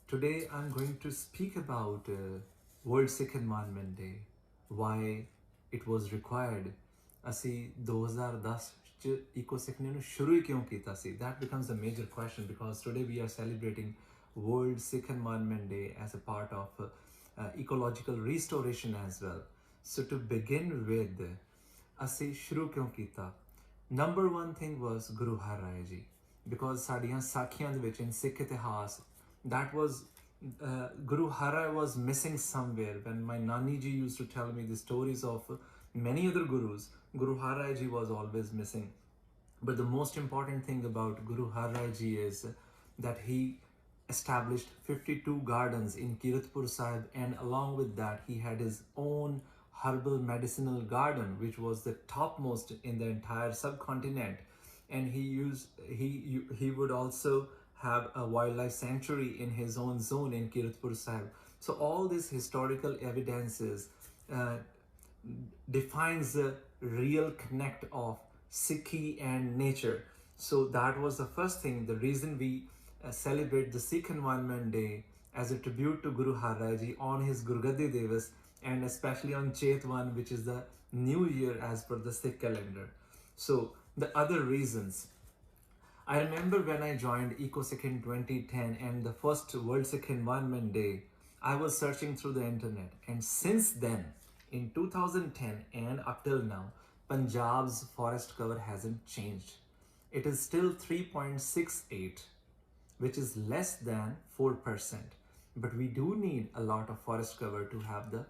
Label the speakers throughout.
Speaker 1: Today I'm going to speak about World Sikh Environment Day, why it was required. ਅਸੀਂ 2010 ਚ Eco-Sikh ਨੇ ਸ਼ੁਰੂ ਹੀ ਕਿਉਂ ਕੀਤਾ ਸੀ? That becomes a major question because today we are celebrating World Sikh Environment Day as a part of ecological restoration as well. So to begin with, ਅਸੀਂ ਸ਼ੁਰੂ ਕਿਉਂ ਕੀਤਾ? Number one thing was Guru Har Rai Ji, because ਸਾਡੀਆਂ ਸਾਖੀਆਂ ਦੇ ਵਿੱਚ in Sikh ਇਤਿਹਾਸ that was Guru Har Rai was missing somewhere. When my Nani ji used to tell me the stories of many other gurus, Guru Har Rai ji was always missing. But the most important thing about Guru Har Rai ji is that he established 52 gardens in Kiratpur Sahib, and along with that he had his own herbal medicinal garden which was the topmost in the entire subcontinent, and he would also have a wildlife sanctuary in his own zone in Kiratpur Sahib. So all these historical evidences defines the real connect of Sikhi and nature. So that was the first thing, the reason we celebrate the Sikh Environment Day as a tribute to Guru Har Rai Ji on his Gurgaddi Divas, and especially on Chetwan, which is the new year as per the Sikh calendar. So the other reasons, I remember when I joined Eco-Sikh in 2010 and the first World Sikh Environment Day, I was searching through the internet, and since then, in 2010 and up till now, Punjab's forest cover hasn't changed. It is still 3.68, which is less than 4%. But we do need a lot of forest cover to have the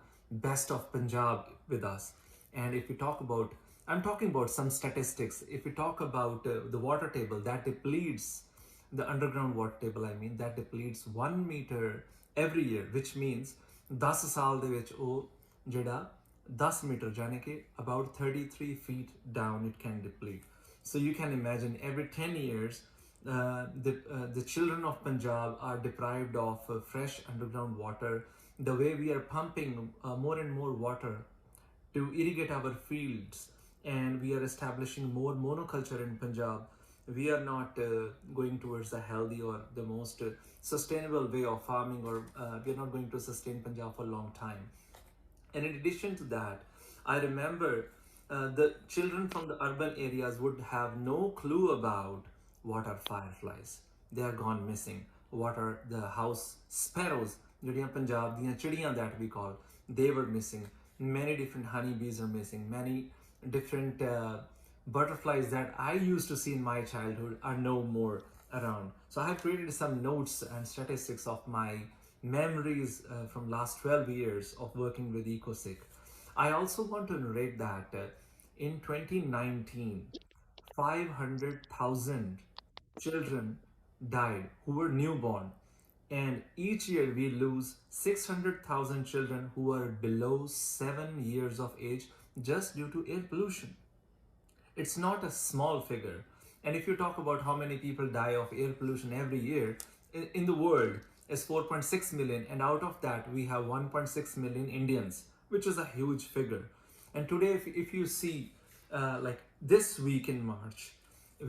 Speaker 1: best of Punjab with us. And if we talk about, I'm talking about some statistics. If we talk about the water table that depletes, the underground water table, that depletes 1 meter every year, which means 10 ਸਾਲ ਦੇ ਵਿੱਚ ਉਹ ਜਿਹੜਾ 10 meter ਜਾਨੇ ਕਿ about 33 feet down it can deplete. So you can imagine every 10 years the children of Punjab are deprived of fresh underground water. The way we are pumping more and more water to irrigate our fields, and we are establishing more monoculture in Punjab, we are not going towards the healthy or the most sustainable way of farming, or we are not going to sustain Punjab for a long time. And in addition to that, I remember the children from the urban areas would have no clue about what are fireflies. They are gone missing. What are the house sparrows? ਜਿਹੜੀਆਂ ਪੰਜਾਬ ਦੀਆਂ ਚਿੜੀਆਂ that we call, they were missing. Many different honeybees are missing. Many different butterflies that I used to see in my childhood are no more around. So I have created some notes and statistics of my memories from last 12 years of working with Eco-Sikh. I also want to narrate that in 2019, 500,000 children died who were newborn, and each year we lose 600,000 children who are below 7 years of age just due to air pollution. It's not a small figure. And if you talk about how many people die of air pollution every year in the world, is 4.6 million, and out of that we have 1.6 million Indians, which is a huge figure. And today if you see like this week in March,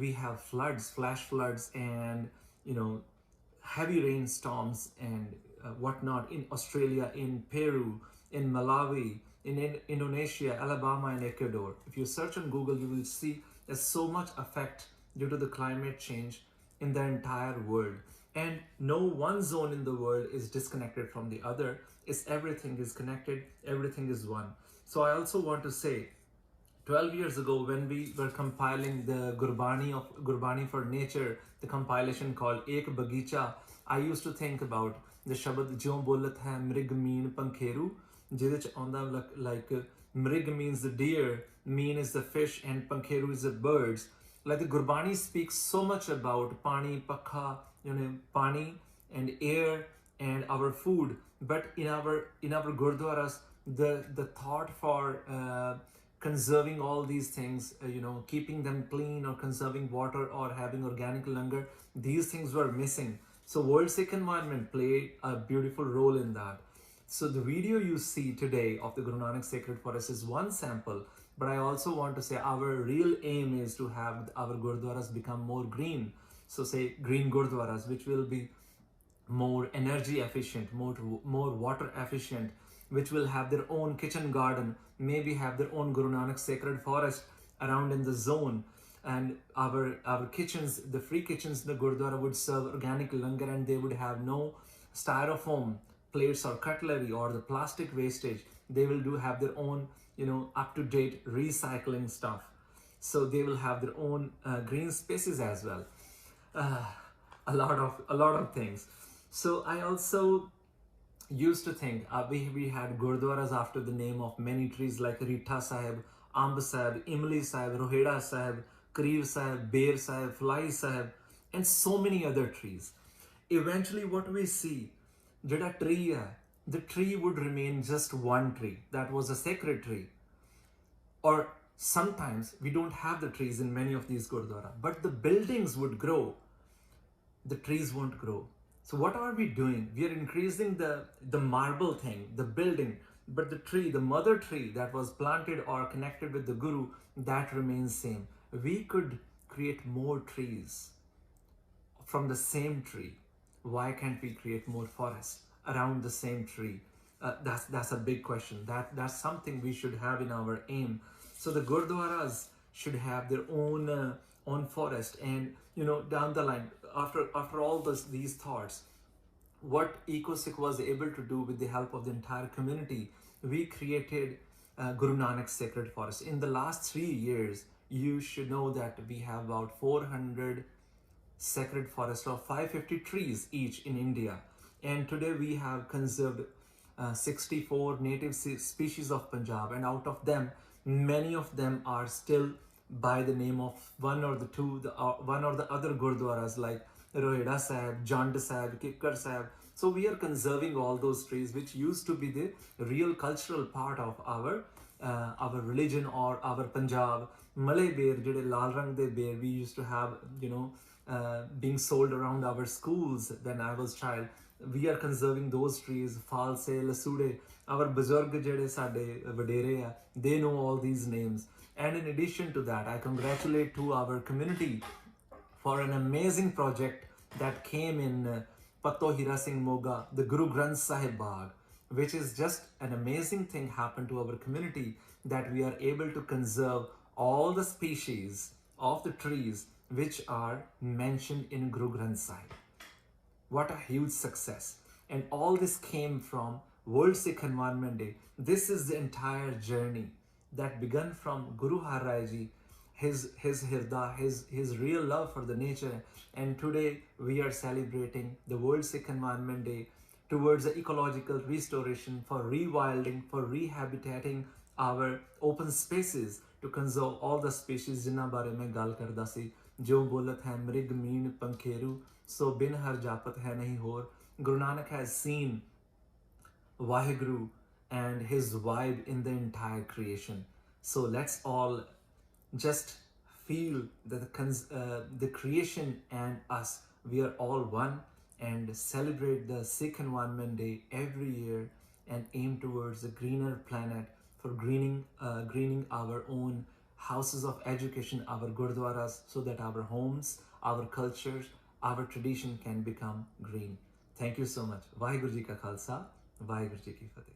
Speaker 1: we have floods, flash floods, and heavy rainstorms and whatnot in Australia, in Peru, in Malawi, in Indonesia, Alabama, and Ecuador. If you search on Google, you will see there's so much effect due to the climate change in the entire world. And no one zone in the world is disconnected from the other. Everything is connected, everything is one. So I also want to say, 12 years ago when we were compiling the Gurbani for Nature, the compilation called Ek Bagicha, I used to think about the Shabad Jyon Bolat Hai Mrig Meen Pankheru, ਜਿਹਦੇ ਚ ਆਉਂਦਾ like Mrig means the deer, Meen is the fish, and Pankheru is the birds. Like the Gurbani speaks so much about Pani, Pakha, Pani and air and our food, but in our Gurdwaras, the thought for conserving all these things, keeping them clean or conserving water or having organic langar, these things were missing. So World Sikh Environment played a beautiful role in that. So the video you see today of the Guru Nanak Sacred Forest is one sample, but I also want to say our real aim is to have our Gurdwaras become more green. So say green Gurdwaras, which will be more energy efficient, more water efficient, which will have their own kitchen garden, maybe have their own Guru Nanak sacred forest around in the zone. And our kitchens, the free kitchens in the Gurdwara, would serve organic langar, and they would have no styrofoam plates or cutlery or the plastic wastage. They will have their own, up to date recycling stuff. So they will have their own green spaces as well. uh, a lot of things. So I also used to think, we had gurdwaras after the name of many trees like Rita Sahib, Amb Sahib, Imli Sahib, Roheda Sahib, Kareer Sahib, Bear Sahib, Fly Sahib, and so many other trees. Eventually what we see, jada tree hai, the tree would remain just one tree. That was a sacred tree. Or sometimes we don't have the trees in many of these gurdwara, but the buildings would grow, the trees won't grow. So what are we doing? We are increasing the marble thing, the building, but the tree, the mother tree that was planted or connected with the Guru, that remains same. We could create more trees from the same tree. Why can't we create more forests around the same tree? That's a big question. That's something we should have in our aim. So the gurdwaras should have their own forest, and down the line, after all these thoughts, what Eco-Sikh was able to do with the help of the entire community, we created Guru Nanak's Sacred Forest. In the last 3 years, you should know that we have about 400 sacred forests of 550 trees each in India. And today we have conserved 64 native species of Punjab, and out of them, many of them are still by the name of one or the other gurdwaras like Roheda Sahib, Jand Sahib, Kikkar Sahib. So we are conserving all those trees, which used to be the real cultural part of our religion or our Punjab. Malay bear, jede lal rang de bear, we used to have, being sold around our schools when I was child. We are conserving those trees. False, Lasude, our buzurg jede sade vadere, they know all these names. And in addition to that, I congratulate to our community for an amazing project that came in Pato Hira Singh Moga, the Guru Granth Sahib Bagh, which is just an amazing thing happened to our community, that we are able to conserve all the species of the trees which are mentioned in Guru Granth Sahib. What a huge success. And all this came from World Sikh Environment Day. This is the entire journey that began from Guru Har Rai Ji, his hirda, his real love for the nature. And today we are celebrating the World Sikh Environment Day towards the ecological restoration, for rewilding, for rehabilitating our open spaces, to conserve all the species जिन्हां बारे मैं गल करदा सी, जो बोलत है मृग mean पंखेरू, so bin har japat hai nahi hor. Guru Nanak has seen Waheguru and his vibe in the entire creation. So let's all just feel that the creation and us, we are all one, and celebrate the Sikh Environment Day every year, and aim towards a greener planet, for greening our own houses of education, our gurdwaras, so that our homes, our cultures, our tradition can become green. Thank you so much. Vaheguru Ji Ka Khalsa, Vaheguru Ji Ki Fateh.